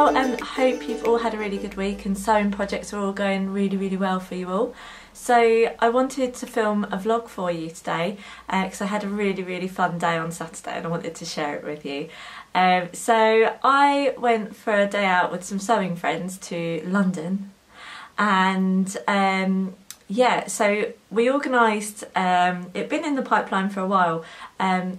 Well, I hope you've all had a really good week and sewing projects are all going really well for you all. So I wanted to film a vlog for you today because I had a really fun day on Saturday and I wanted to share it with you. So I went for a day out with some sewing friends to London, and yeah, so we organised, it'd been in the pipeline for a while,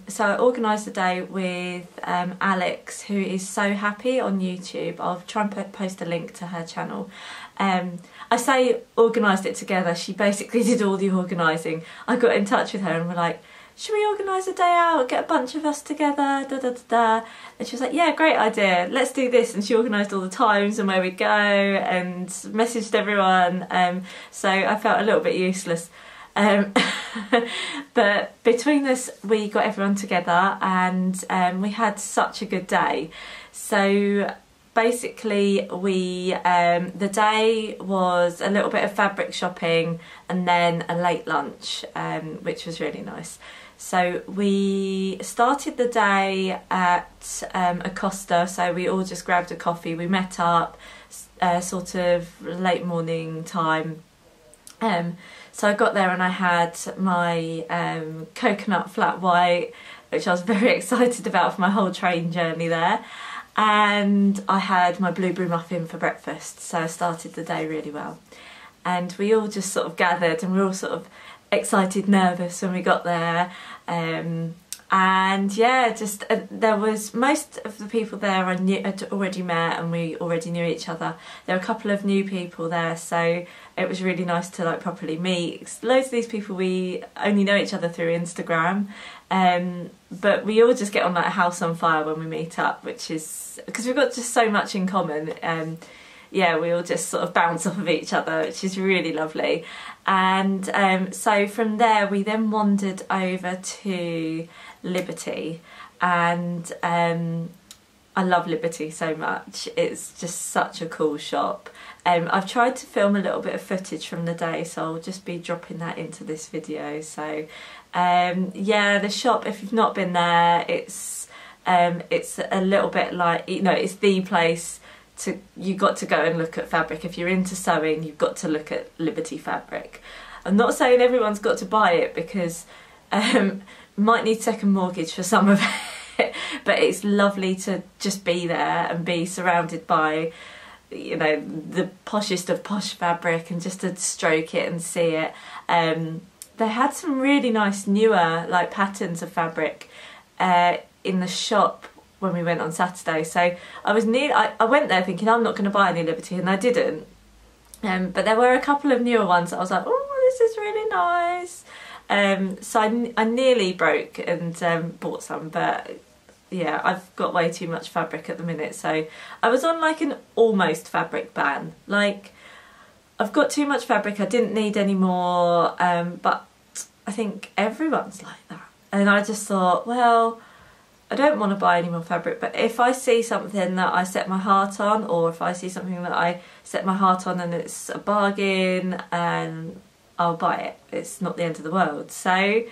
so I organised a day with Alex, who is So Happy on YouTube. I'll try and post a link to her channel. I say organised it together, she basically did all the organising. I got in touch with her and we're like, should we organise a day out, get a bunch of us together, and she was like, yeah, great idea, let's do this. And she organised all the times and where we go and messaged everyone, so I felt a little bit useless. But between us we got everyone together and we had such a good day. So basically the day was a little bit of fabric shopping and then a late lunch, which was really nice. So we started the day at a Costa, so we all just grabbed a coffee, we met up sort of late morning time. So I got there and I had my coconut flat white, which I was very excited about for my whole train journey there. And I had my blueberry muffin for breakfast, so I started the day really well. And we all just sort of gathered and we were all sort of excited, nervous when we got there. And yeah, just there was most of the people there I had already met and we already knew each other. There were a couple of new people there, so it was really nice to like properly meet. Loads of these people we only know each other through Instagram, but we all just get on like a house on fire when we meet up, which is because we've got just so much in common. Yeah, we all just sort of bounce off of each other, which is really lovely. And so from there we then wandered over to Liberty, and I love Liberty so much. It's just such a cool shop. I've tried to film a little bit of footage from the day, so I'll just be dropping that into this video. So yeah, the shop, if you've not been there, it's a little bit like, you know, it's the place you've got to go and look at fabric. If you're into sewing, you've got to look at Liberty fabric. I'm not saying everyone's got to buy it because might need second mortgage for some of it, but it's lovely to just be there and be surrounded by, you know, the poshest of posh fabric and just to stroke it and see it. They had some really nice newer like patterns of fabric in the shop when we went on Saturday, so I went there thinking I'm not going to buy any Liberty, and I didn't, but there were a couple of newer ones that I was like, oh, this is really nice. So I nearly broke and bought some, but yeah, I've got way too much fabric at the minute, so I was on like an almost fabric ban. Like, I've got too much fabric, I didn't need any more, but I think everyone's like that, and I just thought, well, I don't want to buy any more fabric, but if I see something that I set my heart on, or if I see something that I set my heart on and it's a bargain, I'll buy it. It's not the end of the world. So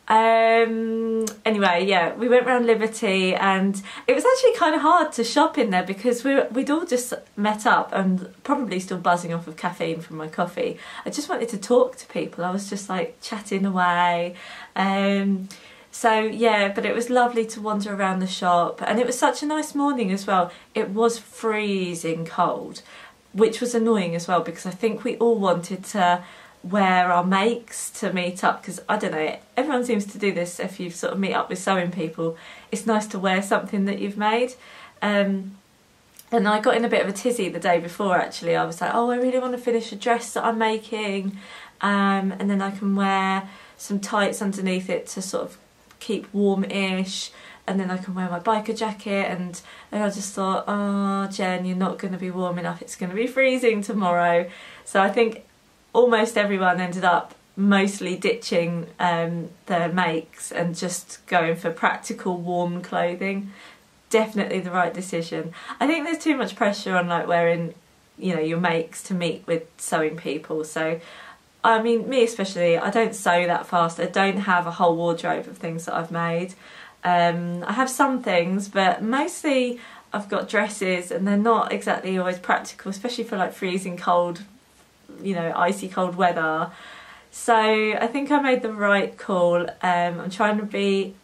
anyway, yeah, we went around Liberty and it was actually kind of hard to shop in there because we'd all just met up and probably still buzzing off of caffeine from my coffee. I just wanted to talk to people. I was just like chatting away. So yeah, but it was lovely to wander around the shop, and it was such a nice morning as well. It was freezing cold, which was annoying as well because I think we all wanted to wear our makes to meet up, because I don't know, everyone seems to do this if you sort of meet up with sewing people. It's nice to wear something that you've made. And I got in a bit of a tizzy the day before actually. I was like, oh, I really want to finish a dress that I'm making, and then I can wear some tights underneath it to sort of keep warm-ish, and then I can wear my biker jacket, and I just thought, oh Jen, you're not going to be warm enough, it's going to be freezing tomorrow. So I think almost everyone ended up mostly ditching their makes and just going for practical warm clothing. Definitely the right decision. I think there's too much pressure on like wearing, you know, your makes to meet with sewing people. So I mean, me especially, I don't sew that fast. I don't have a whole wardrobe of things that I've made. I have some things, but mostly I've got dresses and they're not exactly always practical, especially for like freezing cold, you know, icy cold weather. So I think I made the right call. I'm trying to be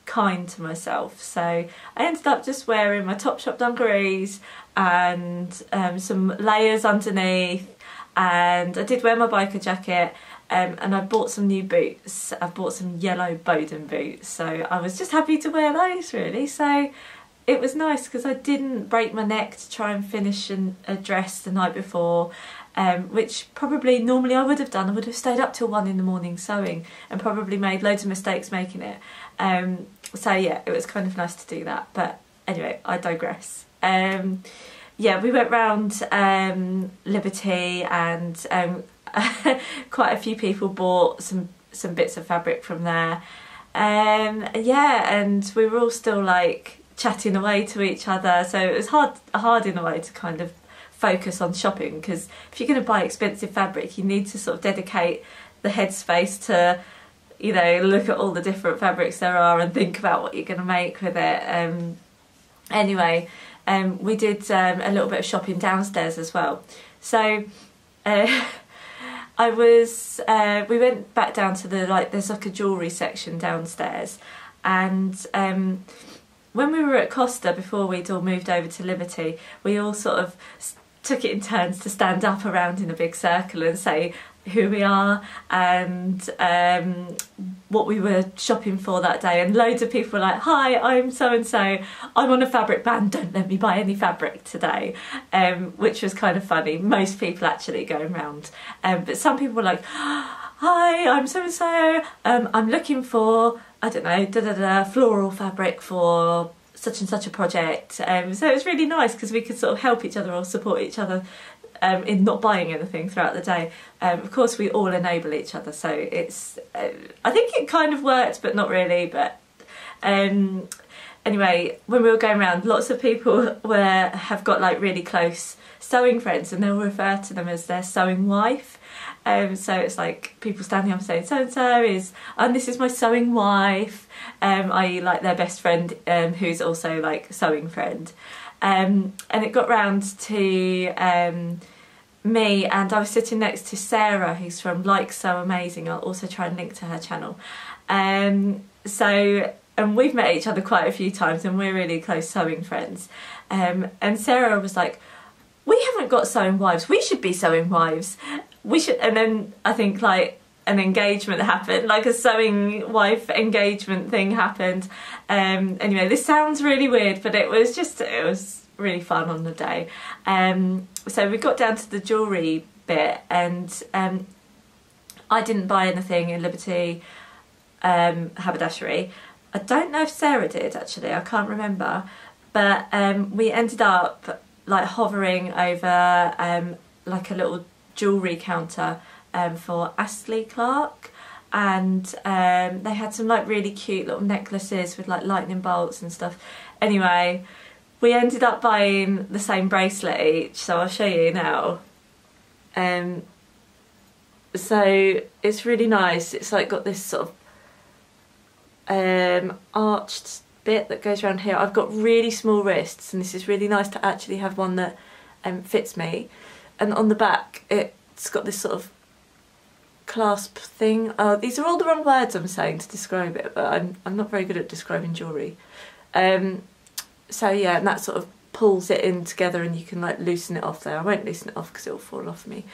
kind to myself, so I ended up just wearing my Topshop dungarees and some layers underneath, and I did wear my biker jacket, and I bought some new boots. I've bought some yellow Bowden boots, so I was just happy to wear those really. So it was nice because I didn't break my neck to try and finish a dress the night before, which probably normally I would have done. I would have stayed up till 1 in the morning sewing and probably made loads of mistakes making it. So yeah, it was kind of nice to do that. But anyway, I digress. Yeah, we went round Liberty, and quite a few people bought some bits of fabric from there. Yeah, and we were all still like chatting away to each other, so it was hard in a way to kind of focus on shopping, because if you're going to buy expensive fabric, you need to sort of dedicate the headspace to, you know, look at all the different fabrics there are and think about what you're going to make with it. Anyway, we did a little bit of shopping downstairs as well. So we went back down to there's like a jewellery section downstairs, and when we were at Costa, before we'd all moved over to Liberty, we all sort of took it in turns to stand up around in a big circle and say who we are and what we were shopping for that day. And loads of people were like, hi, I'm so-and-so, I'm on a fabric ban, don't let me buy any fabric today, which was kind of funny. Most people actually going round, but some people were like, hi, I'm so-and-so, I'm looking for, I don't know, floral fabric for such and such a project. So it was really nice because we could sort of help each other or support each other in not buying anything throughout the day. Of course, we all enable each other, so it's I think it kind of worked, but not really. But anyway, when we were going around, lots of people have got like really close sewing friends, and they'll refer to them as their sewing wife. So it's like people standing up and saying, so-and-so is, and this is my sewing wife, i.e. like their best friend, who's also like sewing friend. And it got round to me, and I was sitting next to Sarah, who's from Like So Amazing. I'll also try and link to her channel. And we've met each other quite a few times, and we're really close sewing friends. And Sarah was like, we haven't got sewing wives, we should be sewing wives. We should. And then I think like an engagement happened, like a sewing wife engagement thing happened. Anyway, this sounds really weird, but it was really fun on the day. So we got down to the jewellery bit, and I didn't buy anything in Liberty haberdashery. I don't know if Sarah did actually, I can't remember, but we ended up like hovering over like a little jewellery counter for Astley Clark, and they had some like really cute little necklaces with like lightning bolts and stuff. Anyway, we ended up buying the same bracelet each, so I'll show you now. So it's really nice. It's like got this sort of arched bit that goes around here. I've got really small wrists, and this is really nice to actually have one that fits me. And on the back it's got this sort of clasp thing. These are all the wrong words I'm saying to describe it, but I'm not very good at describing jewellery. So yeah, and that sort of pulls it in together, and you can like loosen it off there. I won't loosen it off because it will fall off me.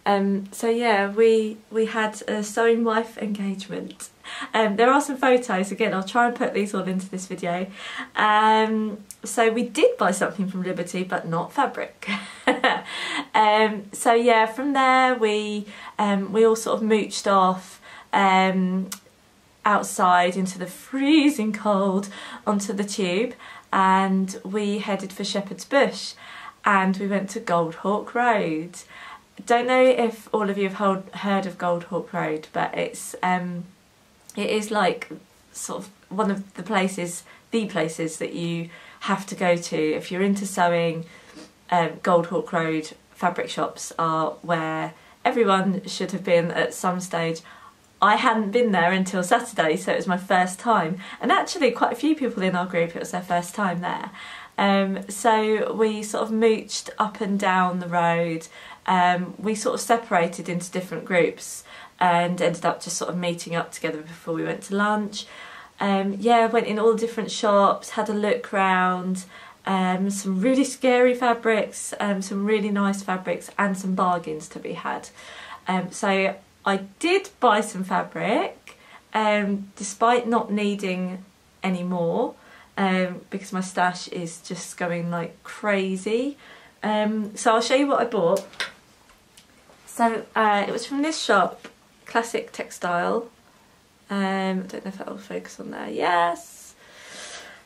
So yeah, we had a sewing wife engagement. There are some photos, again I'll try and put these all into this video. So we did buy something from Liberty, but not fabric. So yeah, from there we all sort of mooched off outside into the freezing cold onto the tube, and we headed for Shepherd's Bush, and we went to Goldhawk Road. Don't know if all of you have heard of Goldhawk Road, but it is like sort of one of the places that you have to go to if you're into sewing. Goldhawk Road fabric shops are where everyone should have been at some stage. I hadn't been there until Saturday, so it was my first time. And actually quite a few people in our group, it was their first time there. So we sort of mooched up and down the road. We sort of separated into different groups and ended up just sort of meeting up together before we went to lunch. Yeah, went in all the different shops, had a look round, some really scary fabrics, some really nice fabrics, and some bargains to be had. So I did buy some fabric, despite not needing any more, because my stash is just going like crazy. So I'll show you what I bought. So it was from this shop, Classic Textile. I don't know if that will focus on there. Yes.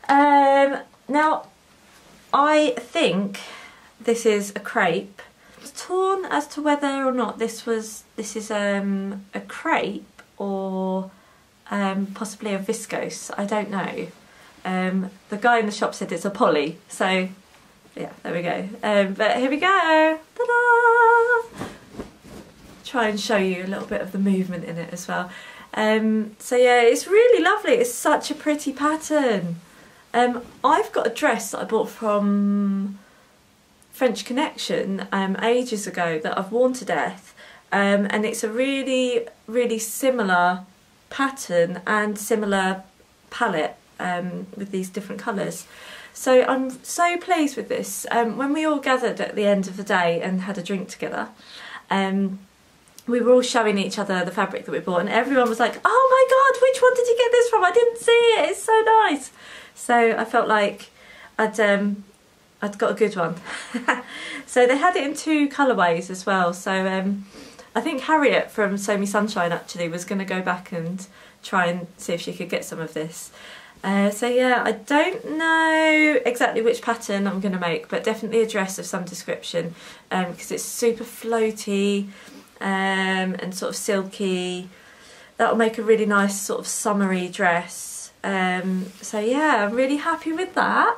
Now, I think this is a crepe. I was torn as to whether or not this is a crepe or possibly a viscose. I don't know. The guy in the shop said it's a poly, so yeah, there we go. But here we go. Ta-da! Try and show you a little bit of the movement in it as well. So yeah, it's really lovely. It's such a pretty pattern. I've got a dress that I bought from French Connection ages ago that I've worn to death, and it's a really, really similar pattern and similar palette with these different colours. So I'm so pleased with this. When we all gathered at the end of the day and had a drink together, we were all showing each other the fabric that we bought, and everyone was like, oh my god, which one did you get this from? I didn't see it, it's so nice. So I felt like I'd got a good one. So they had it in 2 colourways as well. So I think Harriet from Sew Me Sunshine actually was going to go back and try and see if she could get some of this. So yeah, I don't know exactly which pattern I'm going to make, but definitely a dress of some description, because it's super floaty and sort of silky. That'll make a really nice sort of summery dress. So yeah, I'm really happy with that.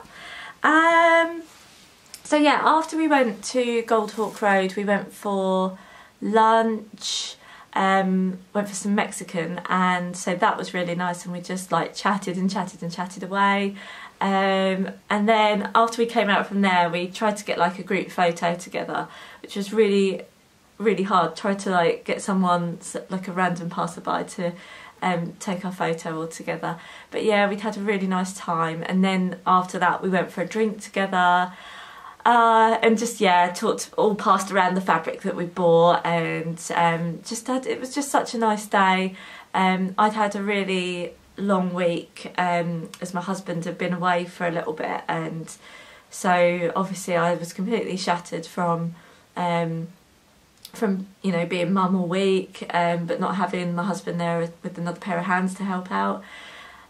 So yeah, after we went to Goldhawk Road, we went for lunch, went for some Mexican, and so that was really nice, and we just like chatted and chatted and chatted away. And then after we came out from there, we tried to get like a group photo together, which was really, really hard. Tried to like get someone, like a random passerby, to take our photo all together. But yeah, we'd had a really nice time, and then after that we went for a drink together, and just yeah, passed around the fabric that we bought, and it was just such a nice day. I'd had a really long week, as my husband had been away for a little bit, and so obviously I was completely shattered from you know, being mum all week, but not having my husband there with another pair of hands to help out.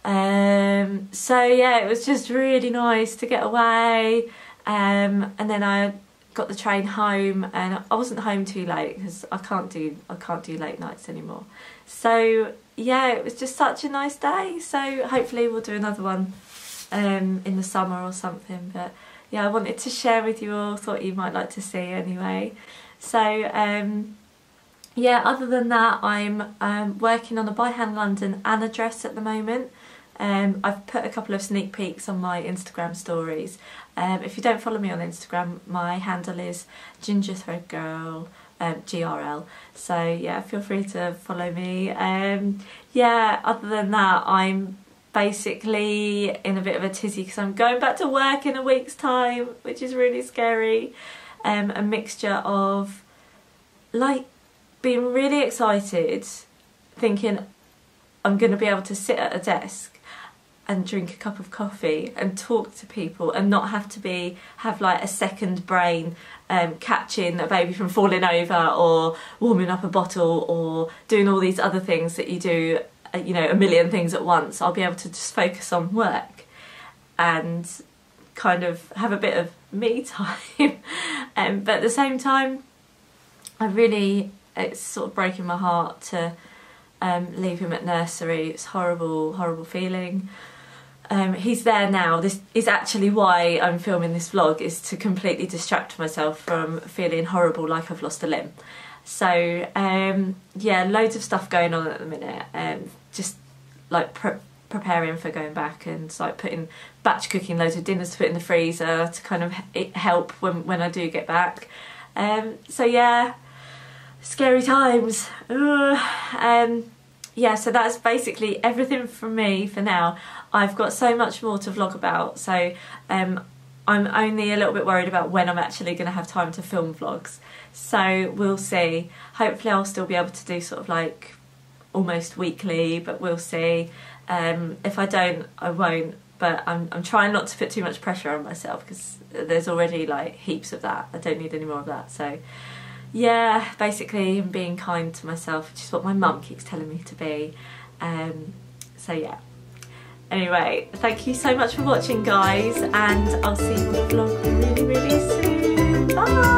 So yeah, it was just really nice to get away. And then I got the train home, and I wasn't home too late because I can't do late nights anymore. So yeah, it was just such a nice day. So hopefully we'll do another one in the summer or something. But yeah, I wanted to share with you all. Thought you might like to see anyway. So yeah, other than that, I'm working on a By Hand London and a dress at the moment. I've put a couple of sneak peeks on my Instagram stories. If you don't follow me on Instagram, my handle is gingerthreadgirl, GRL. So yeah, feel free to follow me. Yeah, other than that, I'm basically in a bit of a tizzy because I'm going back to work in a week's time, which is really scary. A mixture of like being really excited, thinking I'm going to be able to sit at a desk and drink a cup of coffee and talk to people and not have like a second brain catching a baby from falling over or warming up a bottle or doing all these other things that you do, you know, a million things at once. I'll be able to just focus on work and kind of have a bit of me time. But at the same time, it's sort of breaking my heart to leave him at nursery. It's horrible, horrible feeling. He's there now. This is actually why I'm filming this vlog, is to completely distract myself from feeling horrible like I've lost a limb. So yeah, loads of stuff going on at the minute, just like preparing for going back, and like putting batch cooking loads of dinners to put in the freezer to kind of help when I do get back. So yeah, scary times. Yeah, so that's basically everything from me for now. I've got so much more to vlog about, so I'm only a little bit worried about when I'm actually going to have time to film vlogs. So we'll see. Hopefully I'll still be able to do sort of like almost weekly, but we'll see. If I don't, I won't. But I'm trying not to put too much pressure on myself, because there's already like heaps of that. I don't need any more of that. So yeah, basically I'm being kind to myself, which is what my mum keeps telling me to be. So yeah. Anyway, thank you so much for watching, guys, and I'll see you on the vlog really, really soon. Bye!